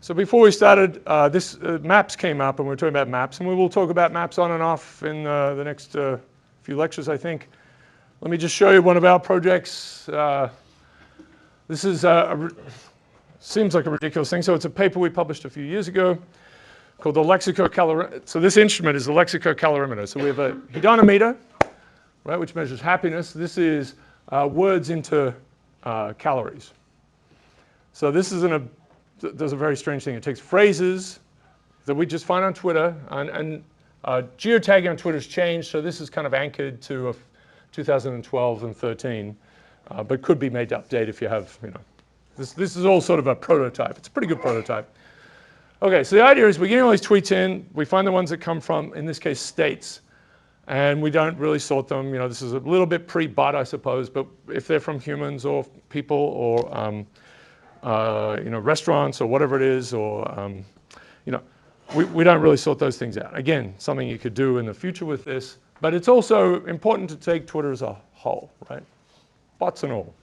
So before we started, this maps came up, and we were talking about maps, and we will talk about maps on and off in the next few lectures, I think. Let me just show you one of our projects. This is seems like a ridiculous thing. So it's a paper we published a few years ago called the Lexicocalorimeter. So this instrument is the Lexicocalorimeter. So we have a hedonometer, right, which measures happiness. This is words into calories. So this is does a very strange thing. It takes phrases that we just find on Twitter, and geotagging on Twitter's changed. So this is kind of anchored to 2012 and 13, but could be made to update if you have, this is all sort of a prototype. It's a pretty good prototype. Okay, so the idea is we're getting all these tweets in. We find the ones that come from, in this case, states, and we don't really sort them. This is a little bit pre-bot, I suppose, but if they're from humans or people or restaurants or whatever it is, or we don't really sort those things out. Again, something you could do in the future with this, but it's also important to take Twitter as a whole, right? Bots and all.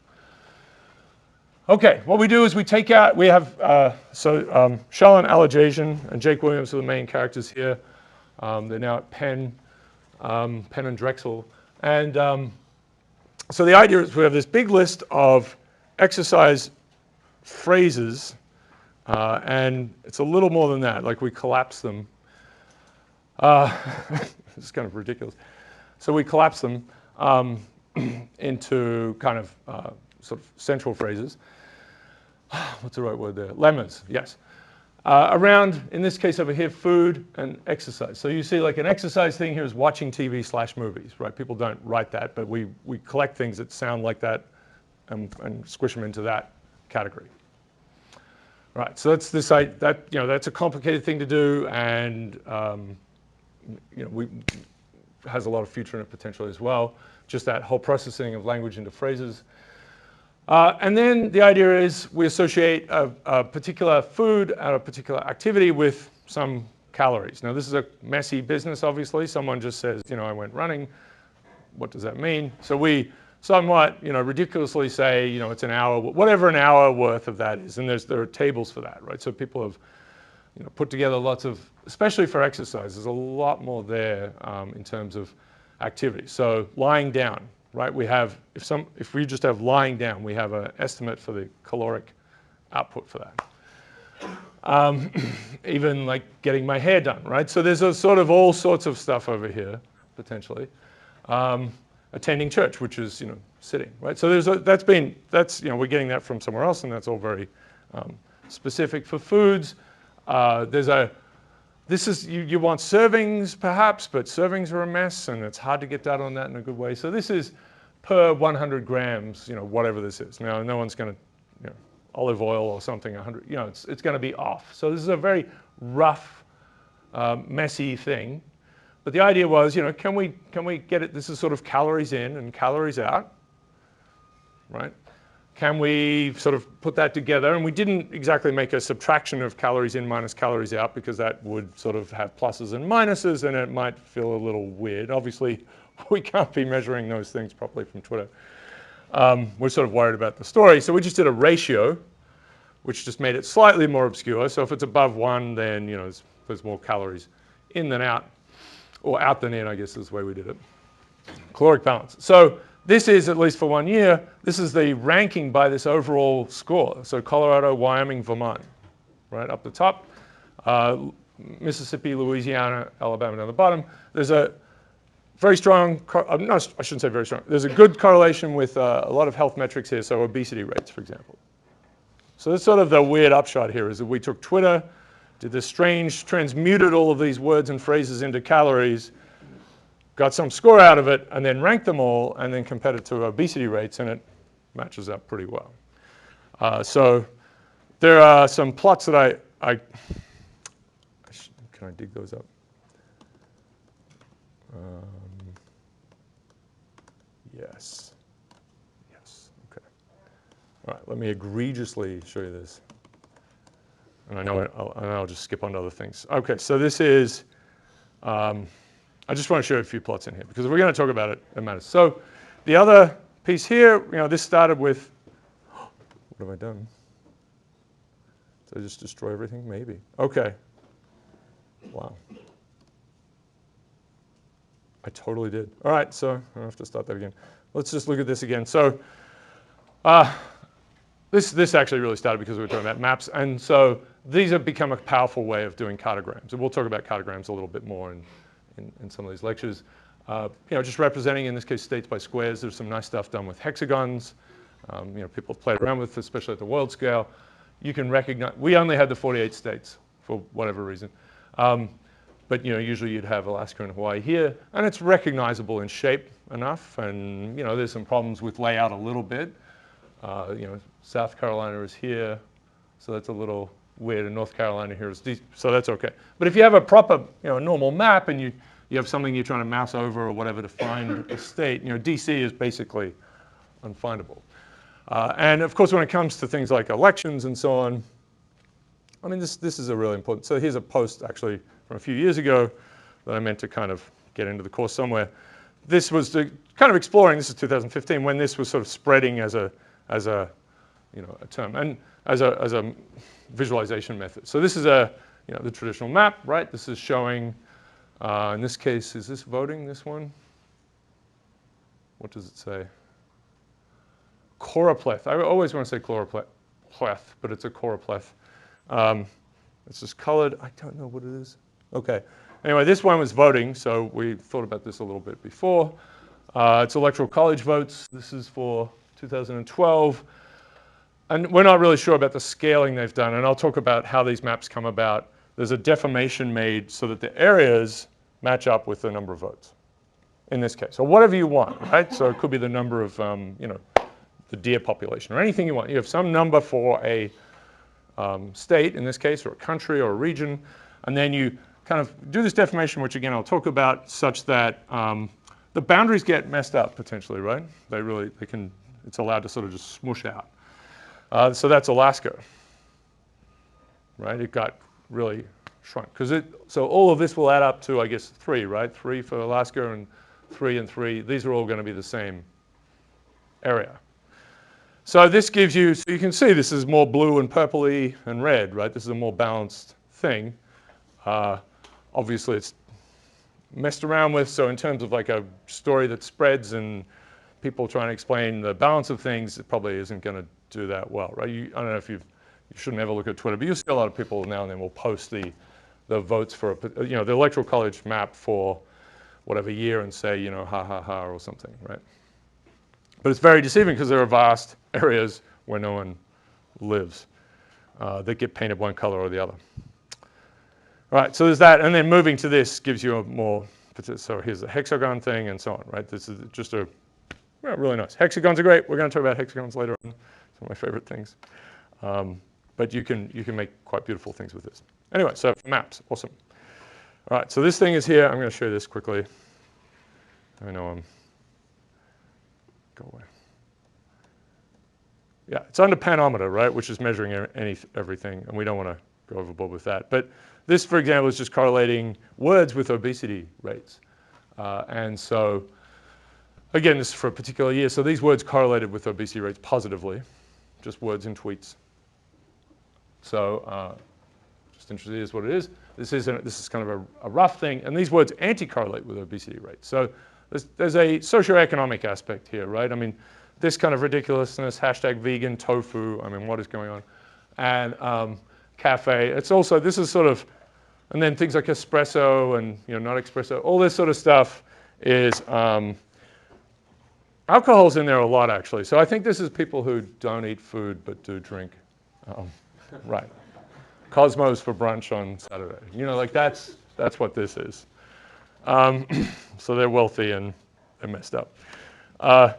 Okay, what we do is we have Sheridan and Jake Williams are the main characters here. They're now at Penn and Drexel. And so the idea is we have this big list of exercise phrases, and it's a little more than that, like we collapse them. It's kind of ridiculous. So we collapse them into kind of sort of central phrases. What's the right word there? Lemmas, yes. Around, in this case over here, food and exercise. So you see like an exercise thing here is watching TV/movies, right? People don't write that, but we collect things that sound like that and squish them into that category. Right, so that's that's a complicated thing to do, and has a lot of future in it potentially as well. Just that whole processing of language into phrases. And then the idea is we associate a particular food and a particular activity with some calories. Now this is a messy business, obviously. Someone just says, I went running. What does that mean? So we somewhat, ridiculously say, it's an hour, whatever an hour worth of that is. And there are tables for that, right? So people have, put together lots of, especially for exercise, there's a lot more there in terms of activity. So lying down, right? We have, if we just have lying down, we have an estimate for the caloric output for that. Even like getting my hair done, right? So there's a sort of all sorts of stuff over here, potentially. Attending church, which is, sitting, right? So we're getting that from somewhere else, and that's all very specific. For foods, you want servings perhaps, but servings are a mess, and it's hard to get data on that in a good way. So this is per 100 grams, whatever this is. Now, no one's going to, olive oil or something, 100, it's going to be off. So this is a very rough, messy thing. But the idea was, can we get it? This is sort of calories in and calories out, right? Can we sort of put that together? And we didn't exactly make a subtraction of calories in minus calories out, because that would sort of have pluses and minuses, and it might feel a little weird. Obviously, we can't be measuring those things properly from Twitter. We're sort of worried about the story. So we just did a ratio, which just made it slightly more obscure. So if it's above 1, then there's more calories in than out. Or out than in, I guess is the way we did it. Caloric balance. So this is, at least for 1 year, this is the ranking by this overall score. So Colorado, Wyoming, Vermont, right up the top. Mississippi, Louisiana, Alabama down the bottom. There's a very strong, no, I shouldn't say very strong. There's a good correlation with a lot of health metrics here, so obesity rates, for example. So that's sort of the weird upshot here, is that we took Twitter, did this strange, transmuted all of these words and phrases into calories, got some score out of it, and then ranked them all, and then compared it to obesity rates, and it matches up pretty well. So there are some plots that can I dig those up? Yes. Okay. All right. Let me egregiously show you this. And I know I'll just skip on to other things. Okay. So this is. I just want to show you a few plots in here because we're going to talk about it. It matters. So the other piece here, this started with. What have I done? Did I just destroy everything? Maybe. Okay. Wow. I totally did. All right, so I have to start that again. Let's just look at this again. So this actually really started because we were talking about maps. And so these have become a powerful way of doing cartograms. And we'll talk about cartograms a little bit more in some of these lectures. Just representing, in this case, states by squares. There's some nice stuff done with hexagons. People have played around with, especially at the world scale. You can recognize, we only had the 48 states for whatever reason. But usually you'd have Alaska and Hawaii here, and it's recognizable in shape enough. And there's some problems with layout a little bit. South Carolina is here, so that's a little weird. And North Carolina here is DC, so that's okay. But if you have a proper, normal map, and you have something you're trying to mouse over or whatever to find a state, DC is basically unfindable. And of course, when it comes to things like elections and so on, I mean, this is a really important. So here's a post actually from a few years ago that I meant to kind of get into the course somewhere. This was kind of exploring. This is 2015 when this was sort of spreading as a term and as a visualization method. So this is the traditional map, right? This is showing. In this case, is this voting? This one? What does it say? Choropleth. I always want to say chloropleth, but it's a choropleth. It's just colored. I don't know what it is. Okay. Anyway, this one was voting, so we thought about this a little bit before. It's electoral college votes. This is for 2012. And we're not really sure about the scaling they've done, and I'll talk about how these maps come about. There's a deformation made so that the areas match up with the number of votes, in this case. Or whatever you want, right? So it could be the number of, the deer population, or anything you want. You have some number for a state, in this case, or a country or a region, and then you kind of do this deformation, which again I'll talk about, such that the boundaries get messed up potentially, right? They can. It's allowed to sort of just smoosh out. So that's Alaska, right? It got really shrunk so all of this will add up to, I guess, 3, right? 3 for Alaska and 3 and 3. These are all going to be the same area. So this gives you, so you can see this is more blue and purpley and red, right? This is a more balanced thing. Obviously, it's messed around with, so in terms of like a story that spreads and people trying to explain the balance of things, it probably isn't going to do that well, right? I don't know if you shouldn't ever look at Twitter, but you see a lot of people now and then will post the votes for, the electoral college map for whatever year and say, ha, ha, ha, or something, right? But it's very deceiving because there are vast areas where no one lives that get painted one color or the other. All right, so there's that. And then moving to this gives you a more, so here's the hexagon thing and so on, right? This is just really nice. Hexagons are great. We're going to talk about hexagons later on. It's one of my favorite things. But you can make quite beautiful things with this. Anyway, so maps, awesome. All right, so this thing is here. I'm going to show you this quickly. I know go away. Yeah, it's under panometer, right, which is measuring everything, and we don't want to go overboard with that. But this, for example, is just correlating words with obesity rates. And so, again, this is for a particular year. So these words correlated with obesity rates positively, just words in tweets. So just interested, here's what it is. This is kind of a rough thing, and these words anti-correlate with obesity rates. So there's a socioeconomic aspect here, right? I mean, this kind of ridiculousness, #vegan, tofu, I mean, what is going on? And cafe, it's also, this is sort of, and then things like espresso and, not espresso, all this sort of stuff is, alcohol's in there a lot, actually. So I think this is people who don't eat food but do drink. Right. Cosmos for brunch on Saturday. Like that's what this is. So they're wealthy and they're messed up. I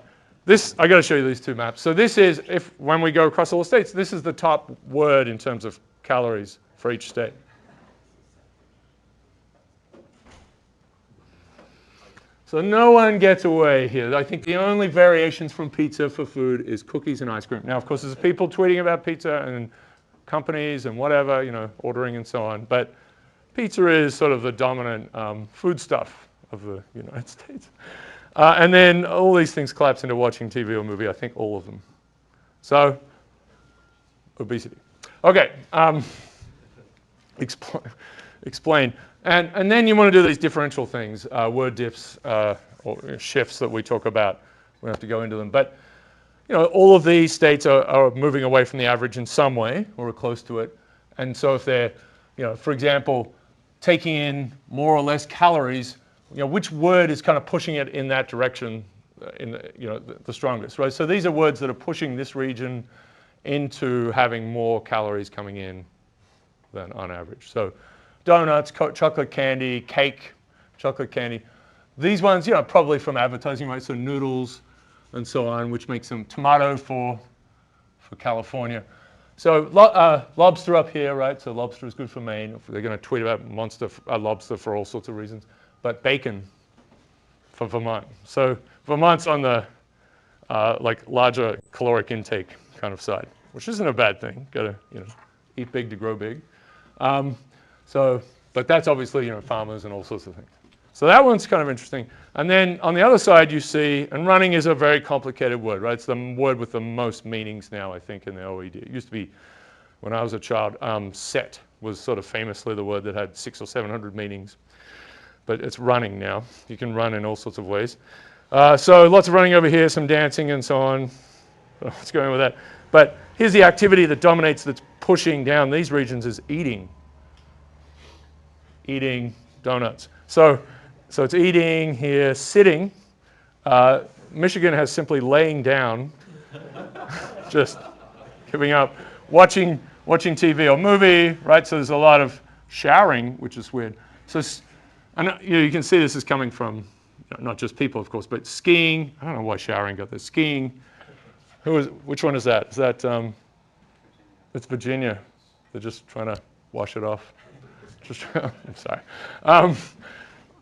got to show you these two maps. So this is, when we go across all the states, this is the top word in terms of calories for each state. So no one gets away here. I think the only variations from pizza for food is cookies and ice cream. Now, of course, there's people tweeting about pizza and companies and whatever, ordering and so on. But pizza is sort of the dominant foodstuff of the United States. And then all these things collapse into watching TV or movie, I think all of them. So, obesity. Okay, explain. And then you want to do these differential things, word diffs or shifts that we talk about. We don't have to go into them. But all of these states are moving away from the average in some way or are close to it. And so if they're, for example, taking in more or less calories, which word is kind of pushing it in that direction in the strongest, right? So these are words that are pushing this region into having more calories coming in than on average. So donuts, chocolate candy, cake, chocolate candy. These ones, probably from advertising, right? So noodles and so on, which makes them tomato for California. So lobster up here, right? So lobster is good for Maine. They're going to tweet about lobster for all sorts of reasons. But bacon for Vermont. So Vermont's on the larger caloric intake kind of side, which isn't a bad thing. Got to eat big to grow big. But that's obviously farmers and all sorts of things. So that one's kind of interesting. And then on the other side, you see, and running is a very complicated word, right? It's the word with the most meanings now, I think, in the OED. It used to be, when I was a child, set was sort of famously the word that had 600 or 700 meanings. But it's running now. You can run in all sorts of ways. So lots of running over here, some dancing and so on. What's going on with that? But here's the activity that dominates, that's pushing down these regions, is eating. Eating donuts. So it's eating here, sitting. Michigan has simply laying down, just giving up, watching TV or movie, right? So there's a lot of showering, which is weird. So, and you can see this is coming from not just people, of course, but skiing. I don't know why showering got this. Skiing. Which one is that? Is that? It's Virginia. They're just trying to wash it off. I'm sorry.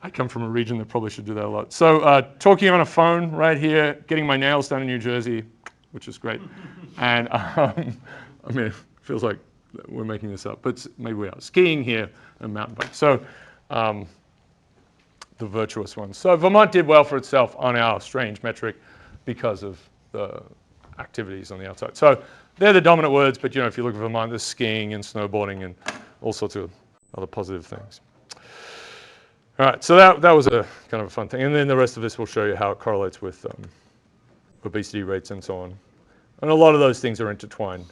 I come from a region that probably should do that a lot. So talking on a phone right here, getting my nails done in New Jersey, which is great. And it feels like we're making this up, but maybe we are. Skiing here and mountain bike. So the virtuous ones. So Vermont did well for itself on our strange metric because of the activities on the outside. So they're the dominant words, but if you look at Vermont, there's skiing and snowboarding and all sorts of other positive things. All right, so that was a kind of a fun thing. And then the rest of this will show you how it correlates with obesity rates and so on. And a lot of those things are intertwined.